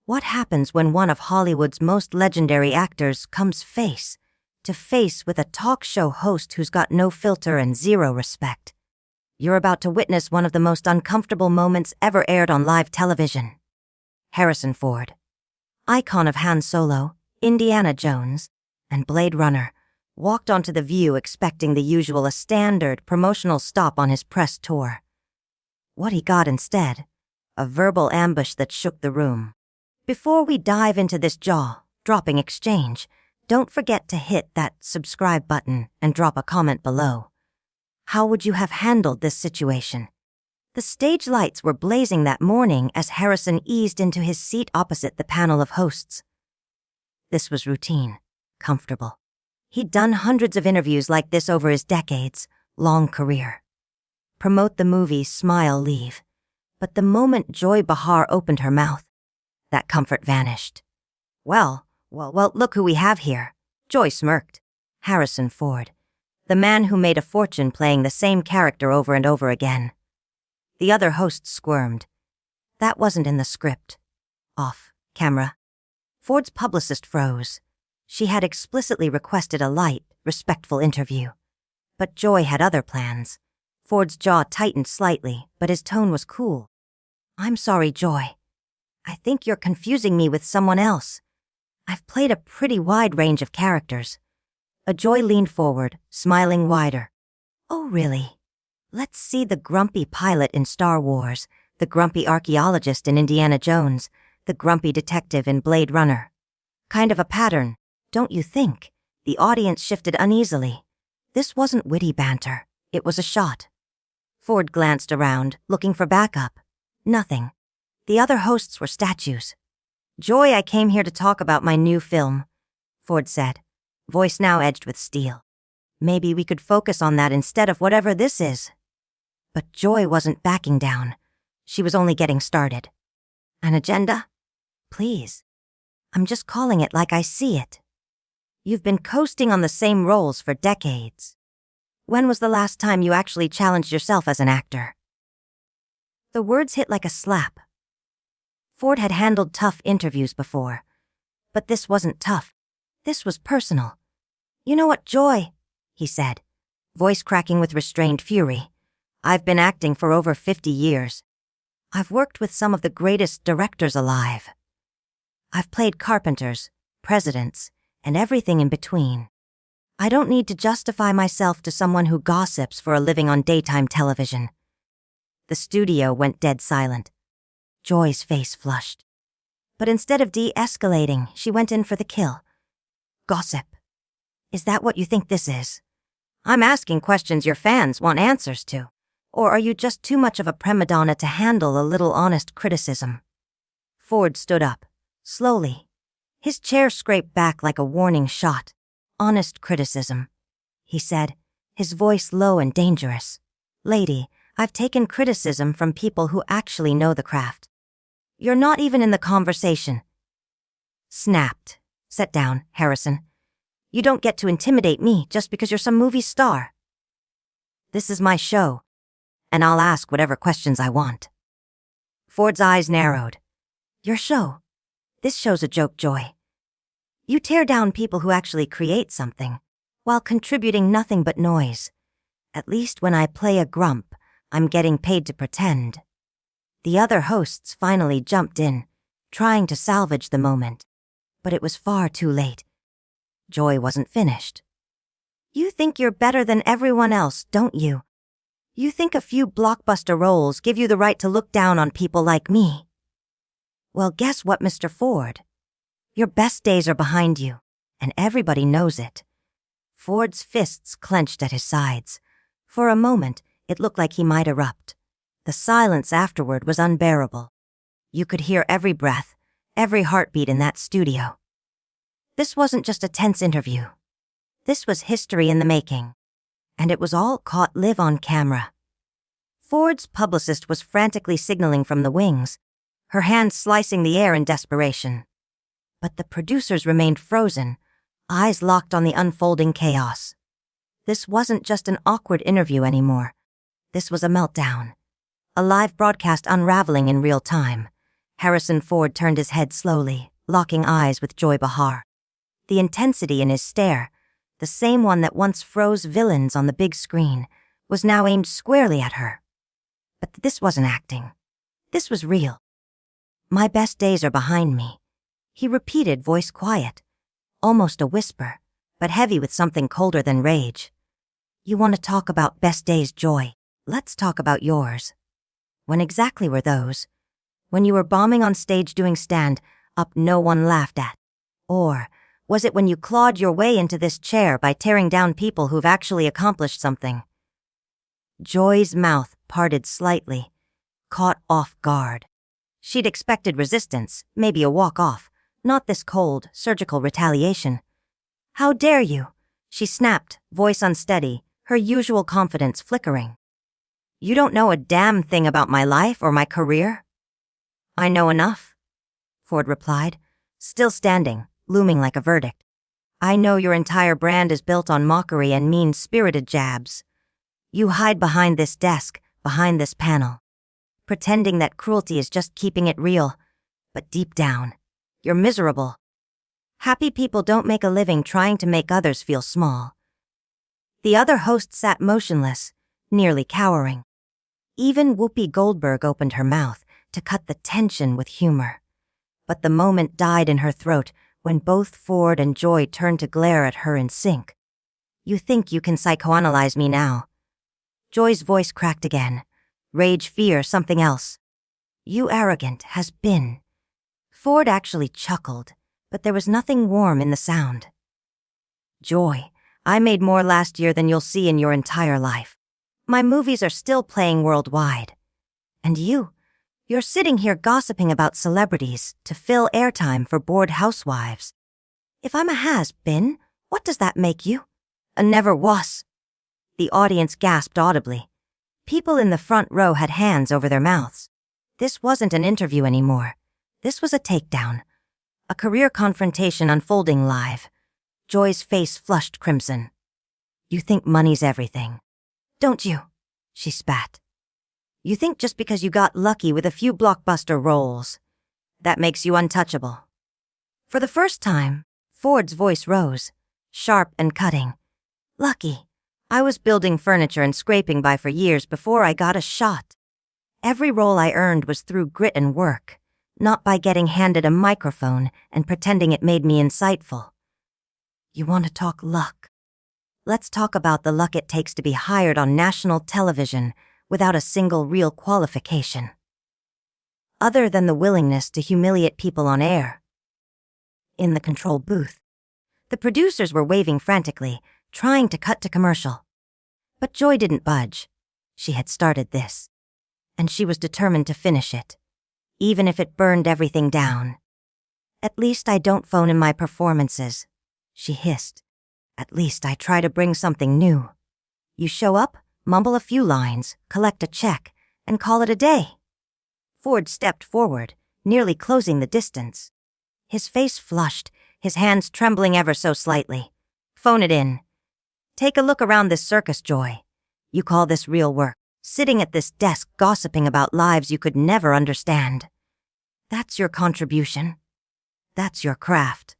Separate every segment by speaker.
Speaker 1: What happens when one of Hollywood's most legendary actors comes face to face with a talk show host who's got no filter and zero respect? You're about to witness one of the most uncomfortable moments ever aired on live television. Harrison Ford, icon of Han Solo, Indiana Jones, and Blade Runner, walked onto The View expecting the usual, a standard promotional stop on his press tour. What he got instead, a verbal ambush that shook the room. Before we dive into this jaw-dropping exchange, don't forget to hit that subscribe button and drop a comment below. How would you have handled this situation? The stage lights were blazing that morning as Harrison eased into his seat opposite the panel of hosts. This was routine, comfortable. He'd done hundreds of interviews like this over his decades-long career. Promote the movie, smile, leave. But the moment Joy Behar opened her mouth, that comfort vanished. Well, look who we have here. Joy smirked. Harrison Ford, the man who made a fortune playing the same character over and over again. The other hosts squirmed. That wasn't in the script. Off camera. Ford's publicist froze. She had explicitly requested a light, respectful interview. But Joy had other plans. Ford's jaw tightened slightly, but his tone was cool. I'm sorry, Joy. I think you're confusing me with someone else. I've played a pretty wide range of characters. Joy leaned forward, smiling wider. Oh, really? Let's see the grumpy pilot in Star Wars, the grumpy archaeologist in Indiana Jones, the grumpy detective in Blade Runner. Kind of a pattern, don't you think? The audience shifted uneasily. This wasn't witty banter. It was a shot. Ford glanced around, looking for backup. Nothing. The other hosts were statues. Joy, I came here to talk about my new film, Ford said, voice now edged with steel. Maybe we could focus on that instead of whatever this is. But Joy wasn't backing down. She was only getting started. An agenda? Please. I'm just calling it like I see it. You've been coasting on the same roles for decades. When was the last time you actually challenged yourself as an actor? The words hit like a slap. Ford had handled tough interviews before. But this wasn't tough. This was personal. You know what, Joy? He said, voice cracking with restrained fury. I've been acting for over 50 years. I've worked with some of the greatest directors alive. I've played carpenters, presidents, and everything in between. I don't need to justify myself to someone who gossips for a living on daytime television. The studio went dead silent. Joy's face flushed. But instead of de-escalating, she went in for the kill. Gossip. Is that what you think this is? I'm asking questions your fans want answers to. Or are you just too much of a prima donna to handle a little honest criticism? Ford stood up, slowly. His chair scraped back like a warning shot. Honest criticism, he said, his voice low and dangerous. Lady, I've taken criticism from people who actually know the craft. You're not even in the conversation. Snapped. Sit down, Harrison. You don't get to intimidate me just because you're some movie star. This is my show, and I'll ask whatever questions I want. Ford's eyes narrowed. Your show? This show's a joke, Joy. You tear down people who actually create something, while contributing nothing but noise. At least when I play a grump, I'm getting paid to pretend. The other hosts finally jumped in, trying to salvage the moment. But it was far too late. Joy wasn't finished. You think you're better than everyone else, don't you? You think a few blockbuster roles give you the right to look down on people like me? Well, guess what, Mr. Ford? Your best days are behind you, and everybody knows it. Ford's fists clenched at his sides. For a moment, it looked like he might erupt. The silence afterward was unbearable. You could hear every breath, every heartbeat in that studio. This wasn't just a tense interview. This was history in the making. And it was all caught live on camera. Ford's publicist was frantically signaling from the wings, her hands slicing the air in desperation. But the producers remained frozen, eyes locked on the unfolding chaos. This wasn't just an awkward interview anymore. This was a meltdown. A live broadcast unraveling in real time. Harrison Ford turned his head slowly, locking eyes with Joy Behar. The intensity in his stare, the same one that once froze villains on the big screen, was now aimed squarely at her. But this wasn't acting. This was real. "My best days are behind me," he repeated, voice quiet, almost a whisper, but heavy with something colder than rage. "You want to talk about best days, Joy? Let's talk about yours. When exactly were those? When you were bombing on stage doing stand-up no one laughed at? Or was it when you clawed your way into this chair by tearing down people who've actually accomplished something?" Joy's mouth parted slightly, caught off guard. She'd expected resistance, maybe a walk-off, not this cold, surgical retaliation. "How dare you?" she snapped, voice unsteady, her usual confidence flickering. "You don't know a damn thing about my life or my career?" "I know enough," Ford replied, still standing, looming like a verdict. "I know your entire brand is built on mockery and mean-spirited jabs. You hide behind this desk, behind this panel, pretending that cruelty is just keeping it real, but deep down, you're miserable. Happy people don't make a living trying to make others feel small." The other host sat motionless, nearly cowering. Even Whoopi Goldberg opened her mouth to cut the tension with humor. But the moment died in her throat when both Ford and Joy turned to glare at her in sync. "You think you can psychoanalyze me now?" Joy's voice cracked again. Rage, fear, something else. "You arrogant has been." Ford actually chuckled, but there was nothing warm in the sound. "Joy, I made more last year than you'll see in your entire life. My movies are still playing worldwide. And you're sitting here gossiping about celebrities to fill airtime for bored housewives. If I'm a has-been, what does that make you? A never was." The audience gasped audibly. People in the front row had hands over their mouths. This wasn't an interview anymore. This was a takedown. A career confrontation unfolding live. Joy's face flushed crimson. "You think money's everything, don't you?" she spat. "You think just because you got lucky with a few blockbuster roles, that makes you untouchable." For the first time, Ford's voice rose, sharp and cutting. "Lucky. I was building furniture and scraping by for years before I got a shot. Every role I earned was through grit and work, not by getting handed a microphone and pretending it made me insightful. You want to talk luck? Let's talk about the luck it takes to be hired on national television without a single real qualification. Other than the willingness to humiliate people on air." In the control booth, the producers were waving frantically, trying to cut to commercial. But Joy didn't budge. She had started this, and she was determined to finish it, even if it burned everything down. "At least I don't phone in my performances," she hissed. "At least I try to bring something new. You show up, mumble a few lines, collect a check, and call it a day." Ford stepped forward, nearly closing the distance. His face flushed, his hands trembling ever so slightly. "Phone it in. Take a look around this circus, Joy. You call this real work, sitting at this desk gossiping about lives you could never understand. That's your contribution. That's your craft.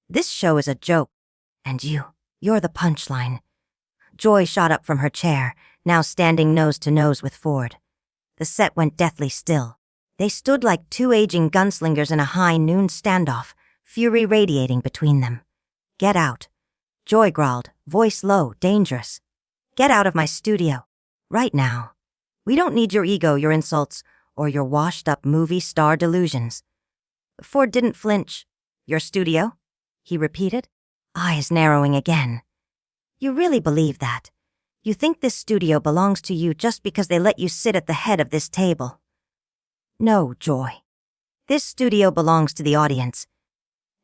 Speaker 1: This show is a joke, and you're the punchline." Joy shot up from her chair, now standing nose to nose with Ford. The set went deathly still. They stood like two aging gunslingers in a high noon standoff, fury radiating between them. "Get out," Joy growled, voice low, dangerous. "Get out of my studio. Right now. We don't need your ego, your insults, or your washed-up movie star delusions." Ford didn't flinch. "Your studio?" he repeated, eyes narrowing again. "You really believe that? You think this studio belongs to you just because they let you sit at the head of this table?" "No, Joy. This studio belongs to the audience.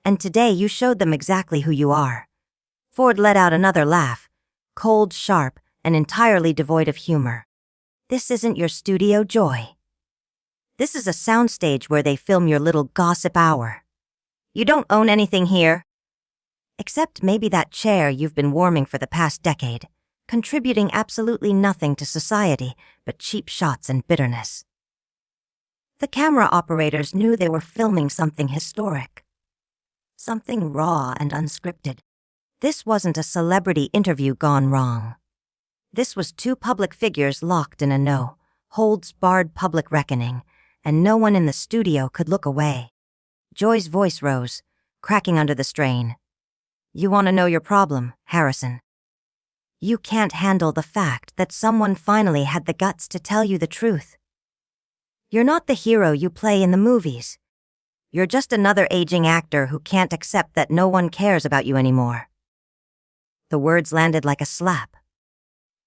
Speaker 1: And today you showed them exactly who you are." Ford let out another laugh, cold, sharp, and entirely devoid of humor. "This isn't your studio, Joy. This is a soundstage where they film your little gossip hour. You don't own anything here. Except maybe that chair you've been warming for the past decade, contributing absolutely nothing to society but cheap shots and bitterness." The camera operators knew they were filming something historic. Something raw and unscripted. This wasn't a celebrity interview gone wrong. This was two public figures locked in a no-holds-barred public reckoning, and no one in the studio could look away. Joy's voice rose, cracking under the strain. "You want to know your problem, Harrison? You can't handle the fact that someone finally had the guts to tell you the truth. You're not the hero you play in the movies. You're just another aging actor who can't accept that no one cares about you anymore." The words landed like a slap.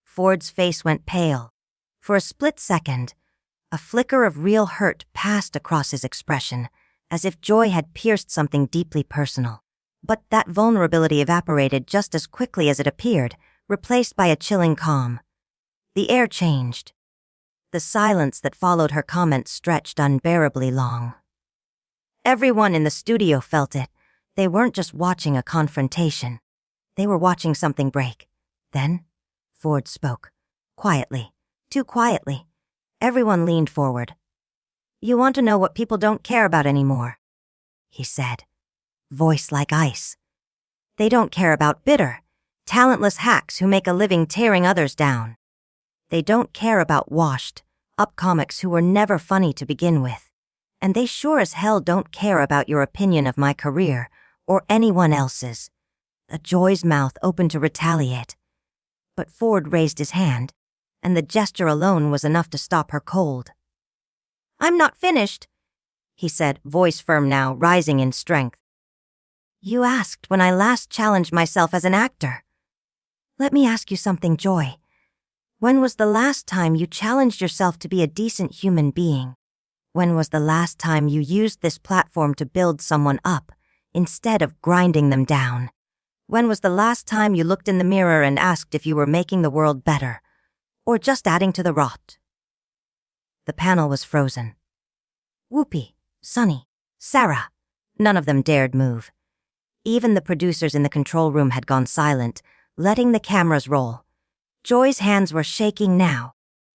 Speaker 1: Ford's face went pale. For a split second, a flicker of real hurt passed across his expression, as if Joy had pierced something deeply personal. But that vulnerability evaporated just as quickly as it appeared, replaced by a chilling calm. The air changed. The silence that followed her comment stretched unbearably long. Everyone in the studio felt it. They weren't just watching a confrontation. They were watching something break. Then, Ford spoke. Quietly. Too quietly. Everyone leaned forward. "You want to know what people don't care about anymore," he said, voice like ice. "They don't care about bitter, talentless hacks who make a living tearing others down. They don't care about washed-up comics who were never funny to begin with. And they sure as hell don't care about your opinion of my career or anyone else's." Joy's mouth opened to retaliate. But Ford raised his hand, and the gesture alone was enough to stop her cold. "I'm not finished," he said, voice firm now, rising in strength. "You asked when I last challenged myself as an actor. Let me ask you something, Joy. When was the last time you challenged yourself to be a decent human being? When was the last time you used this platform to build someone up, instead of grinding them down? When was the last time you looked in the mirror and asked if you were making the world better, or just adding to the rot?" The panel was frozen. Whoopi, Sunny, Sarah, none of them dared move. Even the producers in the control room had gone silent, letting the cameras roll. Joy's hands were shaking now.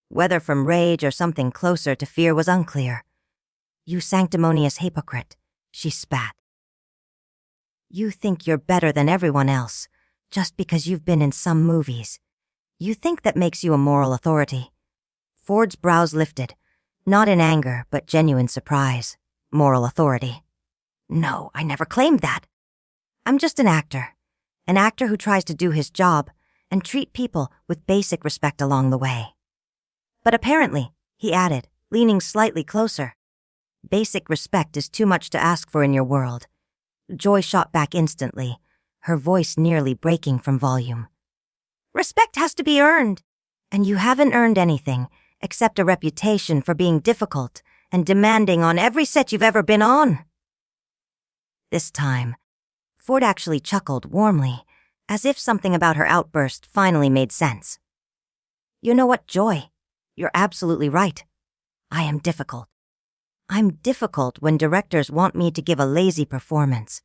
Speaker 1: Whether from rage or something closer to fear was unclear. "You sanctimonious hypocrite," she spat. "You think you're better than everyone else, just because you've been in some movies. You think that makes you a moral authority." Ford's brows lifted, not in anger, but genuine surprise. "Moral authority? No, I never claimed that. I'm just an actor who tries to do his job and treat people with basic respect along the way." "But apparently," he added, leaning slightly closer, "basic respect is too much to ask for in your world." Joy shot back instantly, her voice nearly breaking from volume. "Respect has to be earned, and you haven't earned anything except a reputation for being difficult and demanding on every set you've ever been on." This time, Ford actually chuckled warmly, as if something about her outburst finally made sense. "You know what, Joy? You're absolutely right. I am difficult. I'm difficult when directors want me to give a lazy performance.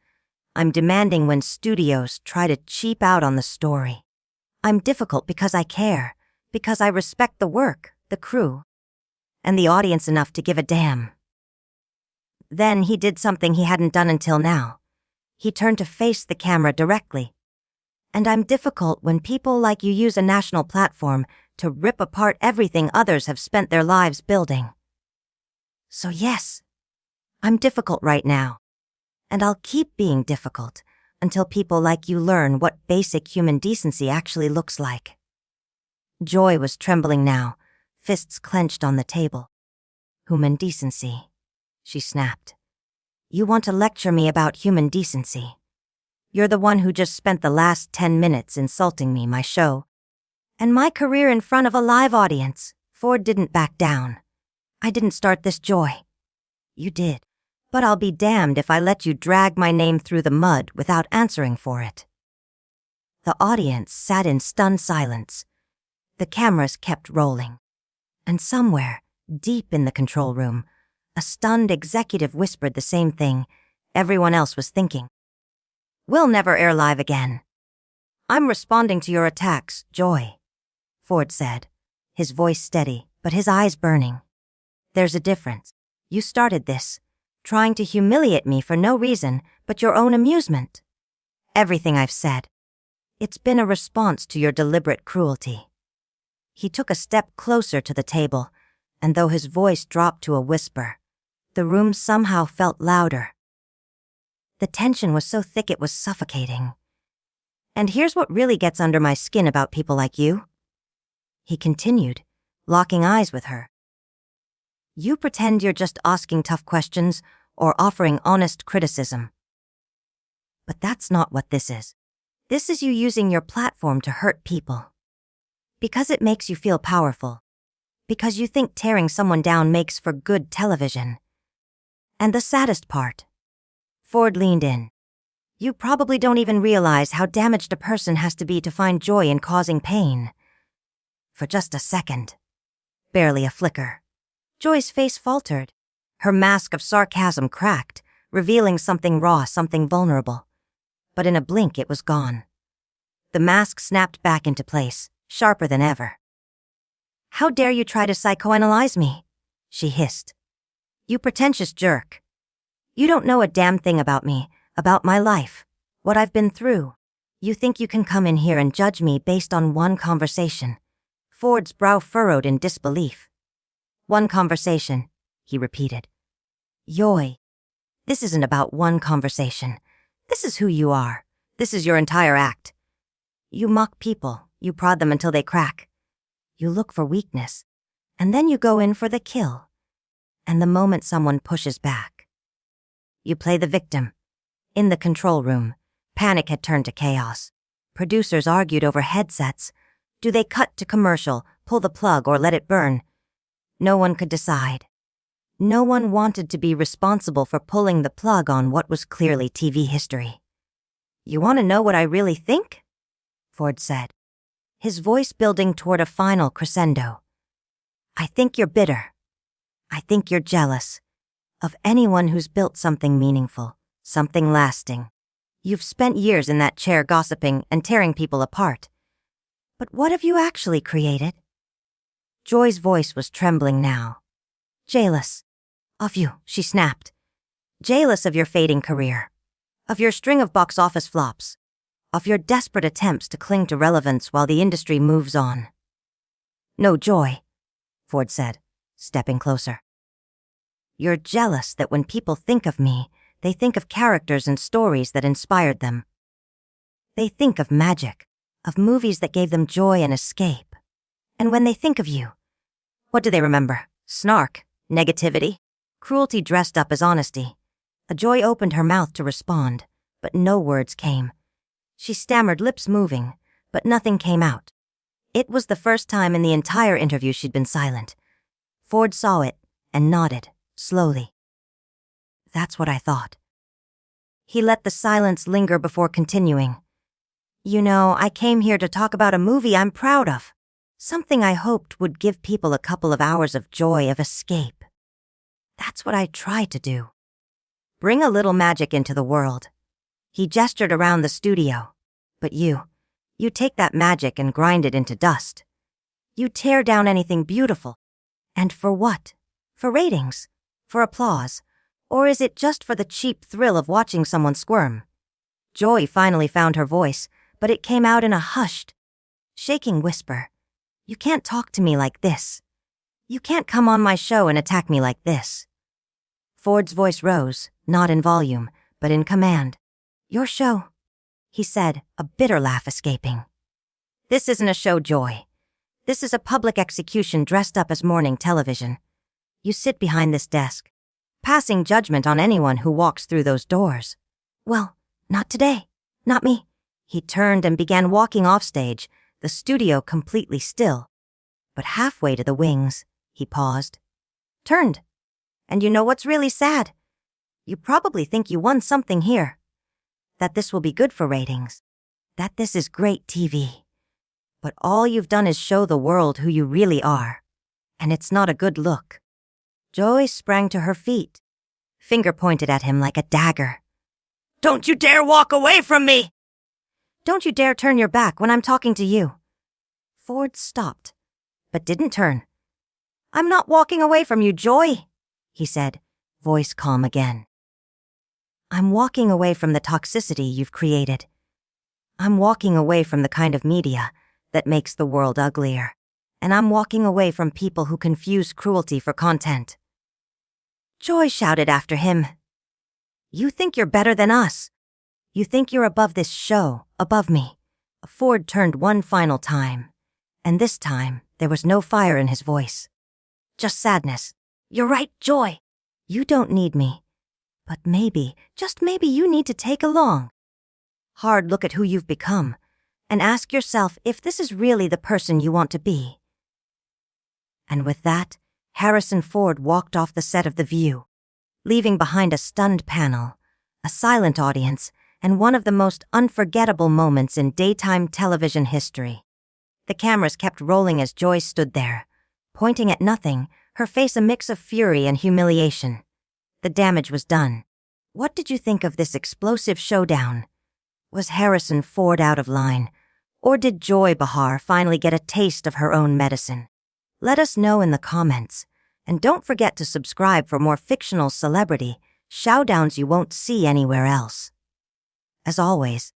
Speaker 1: I'm demanding when studios try to cheap out on the story. I'm difficult because I care, because I respect the work, the crew, and the audience enough to give a damn." Then he did something he hadn't done until now. He turned to face the camera directly. "And I'm difficult when people like you use a national platform to rip apart everything others have spent their lives building. So yes, I'm difficult right now, and I'll keep being difficult until people like you learn what basic human decency actually looks like." Joy was trembling now, fists clenched on the table. "Human decency," she snapped. "You want to lecture me about human decency? You're the one who just spent the last 10 minutes insulting me, my show, and my career in front of a live audience." Ford didn't back down. "I didn't start this, Joy. You did, but I'll be damned if I let you drag my name through the mud without answering for it." The audience sat in stunned silence. The cameras kept rolling. And somewhere, deep in the control room, a stunned executive whispered the same thing everyone else was thinking. "We'll never air live again." "I'm responding to your attacks, Joy," Ford said, his voice steady, but his eyes burning. "There's a difference. You started this, trying to humiliate me for no reason but your own amusement. Everything I've said. It's been a response to your deliberate cruelty." He took a step closer to the table, and though his voice dropped to a whisper, the room somehow felt louder. The tension was so thick it was suffocating. "And here's what really gets under my skin about people like you," he continued, locking eyes with her. "You pretend you're just asking tough questions or offering honest criticism. But that's not what this is. This is you using your platform to hurt people. Because it makes you feel powerful. Because you think tearing someone down makes for good television. And the saddest part," Ford leaned in, "you probably don't even realize how damaged a person has to be to find joy in causing pain. For just a second. Barely a flicker. Joy's face faltered. Her mask of sarcasm cracked, revealing something raw, something vulnerable. But in a blink it was gone. The mask snapped back into place, sharper than ever. "How dare you try to psychoanalyze me?" she hissed. "You pretentious jerk. You don't know a damn thing about me, about my life, what I've been through. You think you can come in here and judge me based on one conversation." Ford's brow furrowed in disbelief. "One conversation," he repeated. "Joy, this isn't about one conversation. This is who you are. This is your entire act. You mock people, you prod them until they crack. You look for weakness, and then you go in for the kill. And the moment someone pushes back, you play the victim." In the control room, panic had turned to chaos. Producers argued over headsets. Do they cut to commercial, pull the plug, or let it burn? No one could decide. No one wanted to be responsible for pulling the plug on what was clearly TV history. "You want to know what I really think?" Ford said, his voice building toward a final crescendo. "I think you're bitter. I think you're jealous of anyone who's built something meaningful, something lasting. You've spent years in that chair gossiping and tearing people apart. But what have you actually created?" Joy's voice was trembling now. "Jealous of you," she snapped. "Jealous of your fading career, of your string of box office flops, of your desperate attempts to cling to relevance while the industry moves on." "No, Joy," Ford said, stepping closer. "You're jealous that when people think of me, they think of characters and stories that inspired them. They think of magic, of movies that gave them joy and escape. And when they think of you, what do they remember? Snark, negativity, cruelty dressed up as honesty." Joy opened her mouth to respond, but no words came. She stammered, lips moving, but nothing came out. It was the first time in the entire interview she'd been silent. Ford saw it and nodded, slowly. "That's what I thought." He let the silence linger before continuing. "You know, I came here to talk about a movie I'm proud of. Something I hoped would give people a couple of hours of joy, of escape. That's what I tried to do. Bring a little magic into the world." He gestured around the studio. "But you take that magic and grind it into dust. You tear down anything beautiful. And for what? For ratings? For applause? Or is it just for the cheap thrill of watching someone squirm?" Joy finally found her voice, but it came out in a hushed, shaking whisper. "You can't talk to me like this. You can't come on my show and attack me like this." Ford's voice rose, not in volume, but in command. "Your show," he said, a bitter laugh escaping. "This isn't a show, Joy. This is a public execution dressed up as morning television. You sit behind this desk, passing judgment on anyone who walks through those doors. Well, not today. Not me." He turned and began walking off stage, the studio completely still. But halfway to the wings, he paused. Turned. "And you know what's really sad? You probably think you won something here. That this will be good for ratings. That this is great TV. But all you've done is show the world who you really are. And it's not a good look." Joy sprang to her feet, finger pointed at him like a dagger. "Don't you dare walk away from me! Don't you dare turn your back when I'm talking to you." Ford stopped, but didn't turn. "I'm not walking away from you, Joy," he said, voice calm again. I'm walking away from the toxicity you've created. I'm walking away from the kind of media that makes the world uglier. And I'm walking away from people who confuse cruelty for content. Joy shouted after him. You think you're better than us. You think you're above this show, above me. Ford turned one final time, and this time there was no fire in his voice. Just sadness. You're right, Joy. You don't need me. But maybe, just maybe you need to take a long, hard look at who you've become, and ask yourself if this is really the person you want to be. And with that, Harrison Ford walked off the set of The View, leaving behind a stunned panel, a silent audience, and one of the most unforgettable moments in daytime television history. The cameras kept rolling as Joy stood there, pointing at nothing, her face a mix of fury and humiliation. The damage was done. What did you think of this explosive showdown? Was Harrison Ford out of line, or did Joy Behar finally get a taste of her own medicine? Let us know in the comments, and don't forget to subscribe for more fictional celebrity showdowns you won't see anywhere else. As always,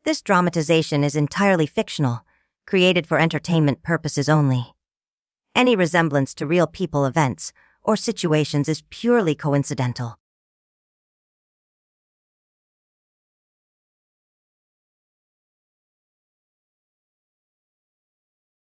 Speaker 1: this dramatization is entirely fictional, created for entertainment purposes only. Any resemblance to real people, events, or situations is purely coincidental.